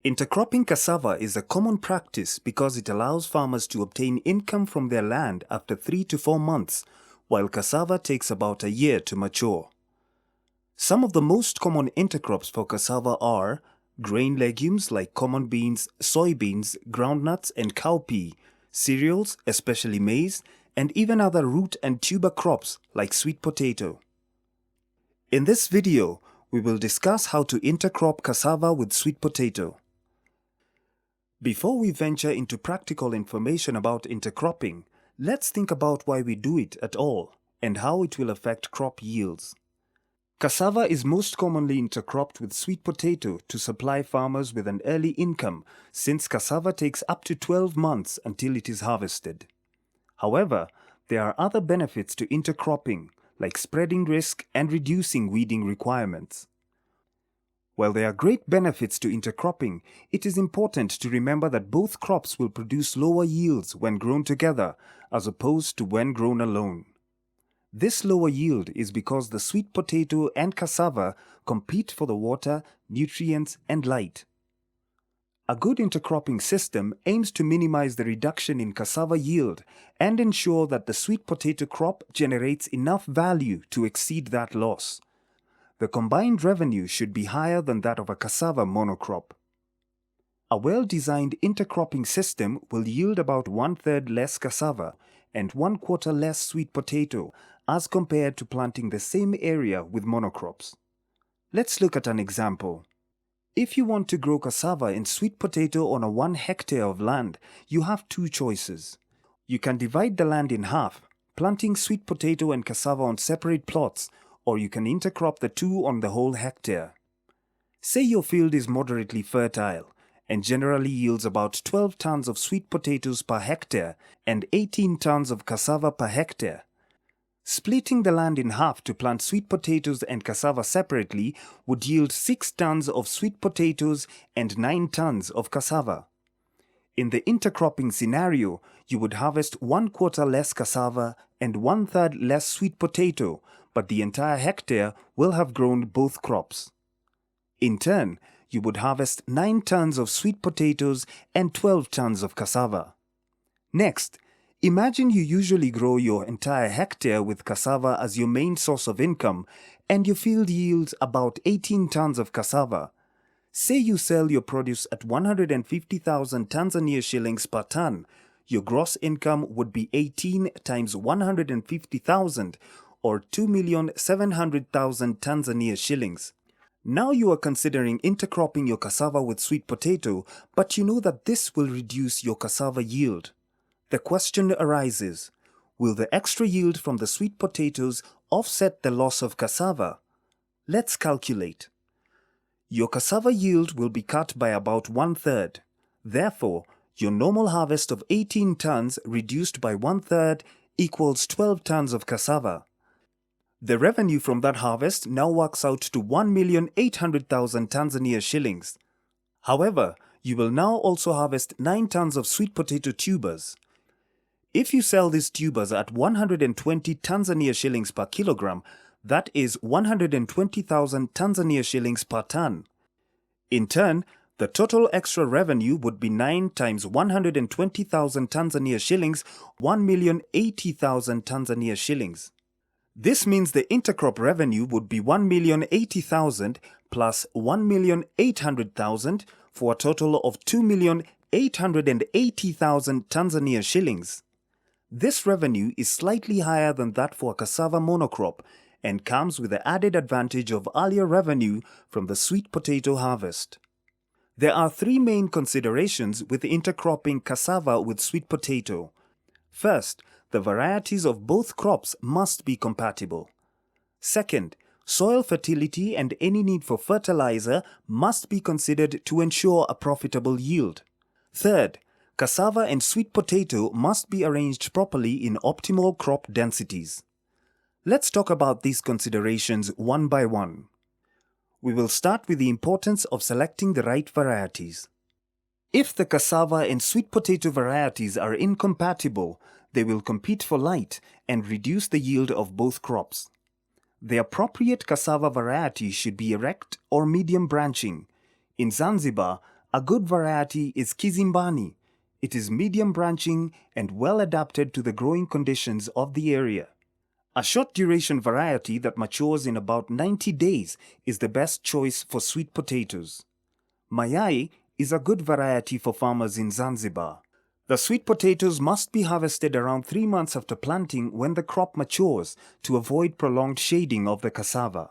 Intercropping cassava is a common practice because it allows farmers to obtain income from their land after 3 to 4 months, while cassava takes about a year to mature. Some of the most common intercrops for cassava are grain legumes like common beans, soybeans, groundnuts and cowpea, cereals, especially maize, and even other root and tuber crops like sweet potato. In this video, we will discuss how to intercrop cassava with sweet potato. Before we venture into practical information about intercropping, let's think about why we do it at all and how it will affect crop yields. Cassava is most commonly intercropped with sweet potato to supply farmers with an early income, since cassava takes up to 12 months until it is harvested. However, there are other benefits to intercropping, like spreading risk and reducing weeding requirements. While there are great benefits to intercropping, it is important to remember that both crops will produce lower yields when grown together as opposed to when grown alone. This lower yield is because the sweet potato and cassava compete for the water, nutrients, and light. A good intercropping system aims to minimize the reduction in cassava yield and ensure that the sweet potato crop generates enough value to exceed that loss. The combined revenue should be higher than that of a cassava monocrop. A well-designed intercropping system will yield about 1/3 less cassava and 1/4 less sweet potato as compared to planting the same area with monocrops. Let's look at an example. If you want to grow cassava and sweet potato on a 1 hectare of land, you have two choices. You can divide the land in half, planting sweet potato and cassava on separate plots, or you can intercrop the two on the whole hectare. Say your field is moderately fertile and generally yields about 12 tons of sweet potatoes per hectare and 18 tons of cassava per hectare. Splitting the land in half to plant sweet potatoes and cassava separately would yield 6 tons of sweet potatoes and 9 tons of cassava. In the intercropping scenario, you would harvest 1/4 less cassava and 1/3 less sweet potato, but the entire hectare will have grown both crops. In turn, you would harvest 9 tons of sweet potatoes and 12 tons of cassava. Next, imagine you usually grow your entire hectare with cassava as your main source of income, and your field yields about 18 tons of cassava. Say you sell your produce at 150,000 Tanzania shillings per ton. Your gross income would be 18 times 150,000 or 2,700,000 Tanzania shillings. Now you are considering intercropping your cassava with sweet potato, but you know that this will reduce your cassava yield. The question arises, will the extra yield from the sweet potatoes offset the loss of cassava? Let's calculate. Your cassava yield will be cut by about 1/3. Therefore, your normal harvest of 18 tons reduced by 1/3 equals 12 tons of cassava. The revenue from that harvest now works out to 1,800,000 Tanzania shillings. However, you will now also harvest 9 tons of sweet potato tubers. If you sell these tubers at 120 Tanzania shillings per kilogram, that is 120,000 Tanzania shillings per ton. In turn, the total extra revenue would be 9 times 120,000 Tanzania shillings, 1,080,000 Tanzania shillings. This means the intercrop revenue would be 1,080,000 plus 1,800,000 for a total of 2,880,000 Tanzania shillings. This revenue is slightly higher than that for a cassava monocrop and comes with the added advantage of earlier revenue from the sweet potato harvest. There are 3 main considerations with intercropping cassava with sweet potato. First, the varieties of both crops must be compatible. Second, soil fertility and any need for fertilizer must be considered to ensure a profitable yield. Third, cassava and sweet potato must be arranged properly in optimal crop densities. Let's talk about these considerations one by one. We will start with the importance of selecting the right varieties. If the cassava and sweet potato varieties are incompatible, they will compete for light and reduce the yield of both crops. The appropriate cassava variety should be erect or medium branching. In Zanzibar, A good variety is Kizimbani. It is medium branching and well adapted to the growing conditions of the area. A short duration variety that matures in about 90 days is the best choice for sweet potatoes. Mayai is a good variety for farmers in Zanzibar. The sweet potatoes must be harvested around 3 months after planting when the crop matures to avoid prolonged shading of the cassava.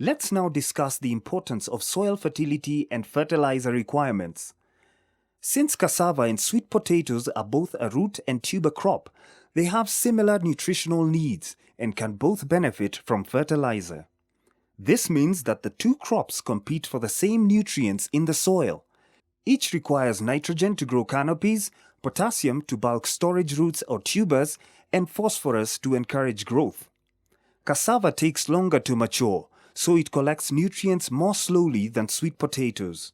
Let's now discuss the importance of soil fertility and fertilizer requirements. Since cassava and sweet potatoes are both a root and tuber crop, they have similar nutritional needs and can both benefit from fertilizer. This means that the two crops compete for the same nutrients in the soil. Each requires nitrogen to grow canopies, potassium to bulk storage roots or tubers, and phosphorus to encourage growth. Cassava takes longer to mature, so it collects nutrients more slowly than sweet potatoes.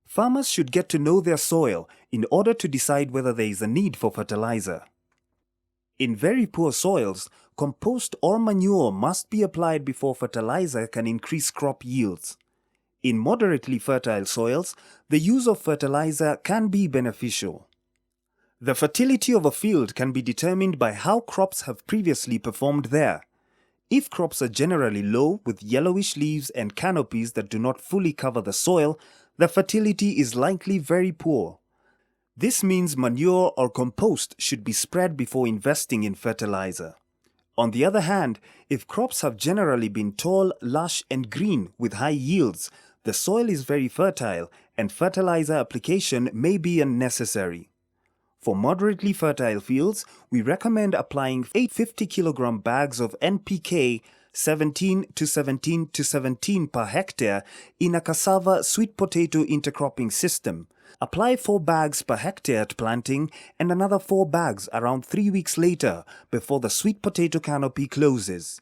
Farmers should get to know their soil in order to decide whether there is a need for fertilizer. In very poor soils, compost or manure must be applied before fertilizer can increase crop yields. In moderately fertile soils, the use of fertilizer can be beneficial. The fertility of a field can be determined by how crops have previously performed there. If crops are generally low with yellowish leaves and canopies that do not fully cover the soil, the fertility is likely very poor. This means manure or compost should be spread before investing in fertilizer. On the other hand, if crops have generally been tall, lush and green with high yields, the soil is very fertile and fertilizer application may be unnecessary. For moderately fertile fields, we recommend applying 850 kg bags of NPK 17 to 17 to 17 per hectare in a cassava sweet potato intercropping system. Apply 4 bags per hectare at planting and another 4 bags around 3 weeks later before the sweet potato canopy closes.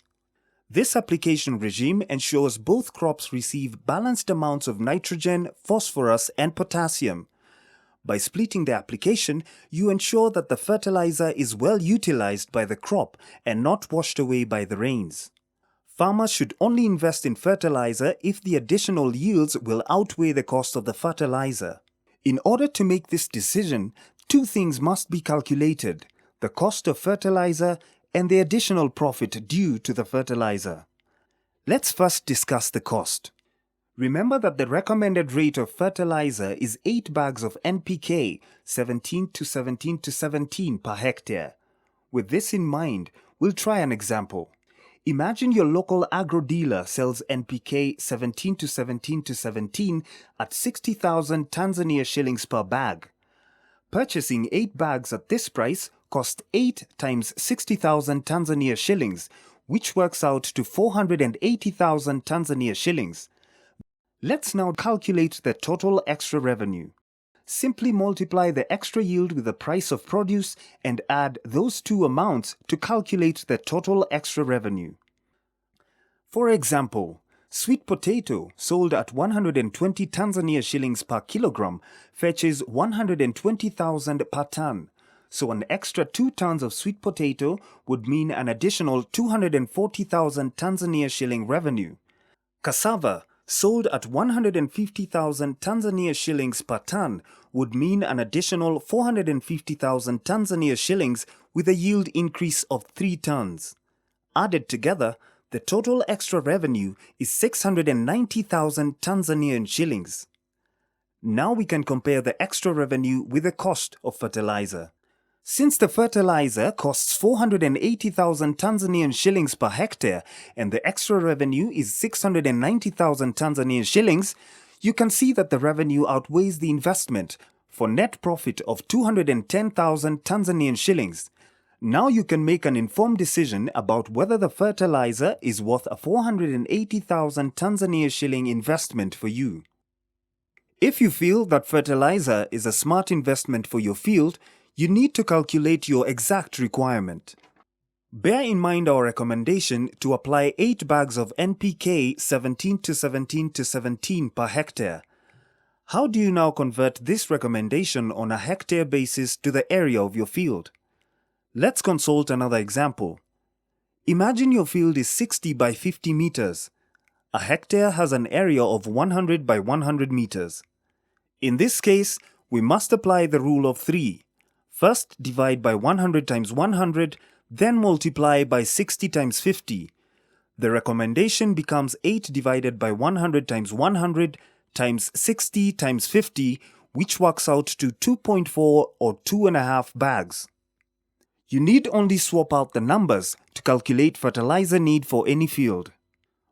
This application regime ensures both crops receive balanced amounts of nitrogen, phosphorus and potassium. By splitting the application, you ensure that the fertilizer is well utilized by the crop and not washed away by the rains. Farmers should only invest in fertilizer if the additional yields will outweigh the cost of the fertilizer. In order to make this decision, 2 things must be calculated: the cost of fertilizer and the additional profit due to the fertilizer. Let's first discuss the cost. Remember that the recommended rate of fertilizer is 8 bags of NPK 17 to 17 to 17 per hectare. With this in mind, we'll try an example. Imagine your local agro dealer sells NPK 17 to 17 to 17 at 60,000 Tanzania shillings per bag. Purchasing 8 bags at this price cost 8 times 60,000 Tanzania shillings, which works out to 480,000 Tanzania shillings. Let's now calculate the total extra revenue. Simply multiply the extra yield with the price of produce and add those two amounts to calculate the total extra revenue. For example, sweet potato sold at 120 Tanzania shillings per kilogram fetches 120,000 per ton. So an extra 2 tons of sweet potato would mean an additional 240,000 Tanzania shilling revenue. Cassava sold at 150,000 Tanzania shillings per ton would mean an additional 450,000 Tanzania shillings with a yield increase of 3 tons. Added together, the total extra revenue is 690,000 Tanzanian shillings. Now we can compare the extra revenue with the cost of fertilizer. Since the fertilizer costs 480,000 Tanzanian shillings per hectare and the extra revenue is 690,000 Tanzanian shillings, you can see that the revenue outweighs the investment for net profit of 210,000 Tanzanian shillings. Now you can make an informed decision about whether the fertilizer is worth a 480,000 Tanzania shilling investment for you. If you feel that fertilizer is a smart investment for your field, you need to calculate your exact requirement. Bear in mind our recommendation to apply 8 bags of NPK 17 to 17 to 17 per hectare. How do you now convert this recommendation on a hectare basis to the area of your field? Let's consult another example. Imagine your field is 60 by 50 meters. A hectare has an area of 100 by 100 meters. In this case, we must apply the rule of 3. First divide by 100 times 100, then multiply by 60 times 50. The recommendation becomes 8 divided by 100 times 100 times 60 times 50, which works out to 2.4 or 2.5 bags. You need only swap out the numbers to calculate fertilizer need for any field.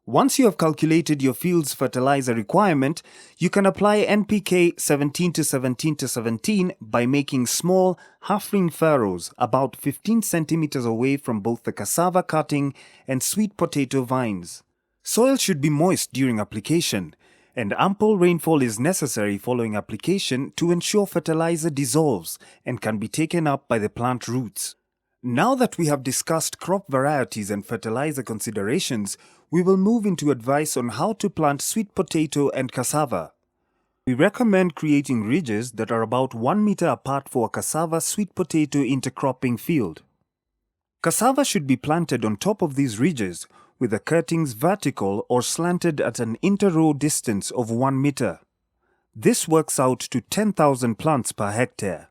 Once you have calculated your field's fertilizer requirement, you can apply NPK 17 to 17 to 17 by making small half-ring furrows about 15 centimeters away from both the cassava cutting and sweet potato vines. Soil should be moist during application, and ample rainfall is necessary following application to ensure fertilizer dissolves and can be taken up by the plant roots. Now that we have discussed crop varieties and fertilizer considerations, we will move into advice on how to plant sweet potato and cassava. We recommend creating ridges that are about 1 meter apart for a cassava sweet potato intercropping field. Cassava should be planted on top of these ridges with the cuttings vertical or slanted at an inter-row distance of 1 meter. This works out to 10,000 plants per hectare.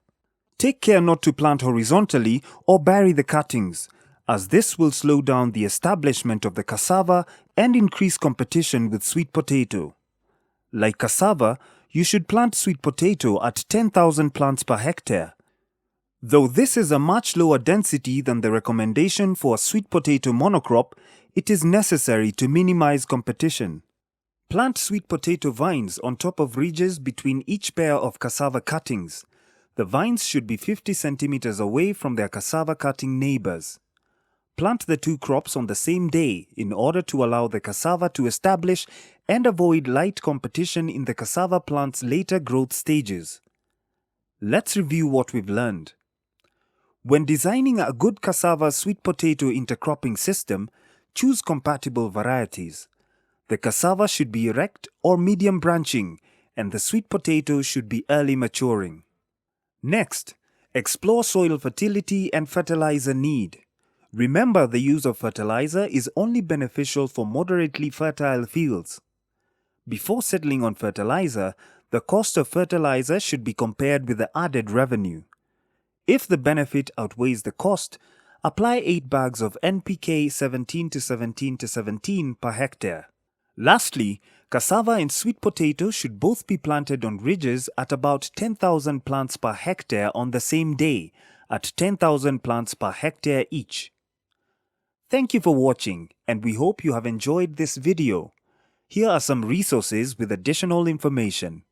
Take care not to plant horizontally or bury the cuttings, as this will slow down the establishment of the cassava and increase competition with sweet potato. Like cassava, you should plant sweet potato at 10,000 plants per hectare. Though this is a much lower density than the recommendation for a sweet potato monocrop, it is necessary to minimize competition. Plant sweet potato vines on top of ridges between each pair of cassava cuttings. The vines should be 50 centimeters away from their cassava cutting neighbors. Plant the two crops on the same day in order to allow the cassava to establish and avoid light competition in the cassava plant's later growth stages. Let's review what we've learned. When designing a good cassava sweet potato intercropping system, choose compatible varieties. The cassava should be erect or medium branching, and the sweet potato should be early maturing. Next, explore soil fertility and fertilizer need. Remember, the use of fertilizer is only beneficial for moderately fertile fields. Before settling on fertilizer, the cost of fertilizer should be compared with the added revenue. If the benefit outweighs the cost, apply 8 bags of NPK 17 to 17 to 17 per hectare. Lastly, cassava and sweet potato should both be planted on ridges at about 10,000 plants per hectare on the same day, at 10,000 plants per hectare each. Thank you for watching, and we hope you have enjoyed this video. Here are some resources with additional information.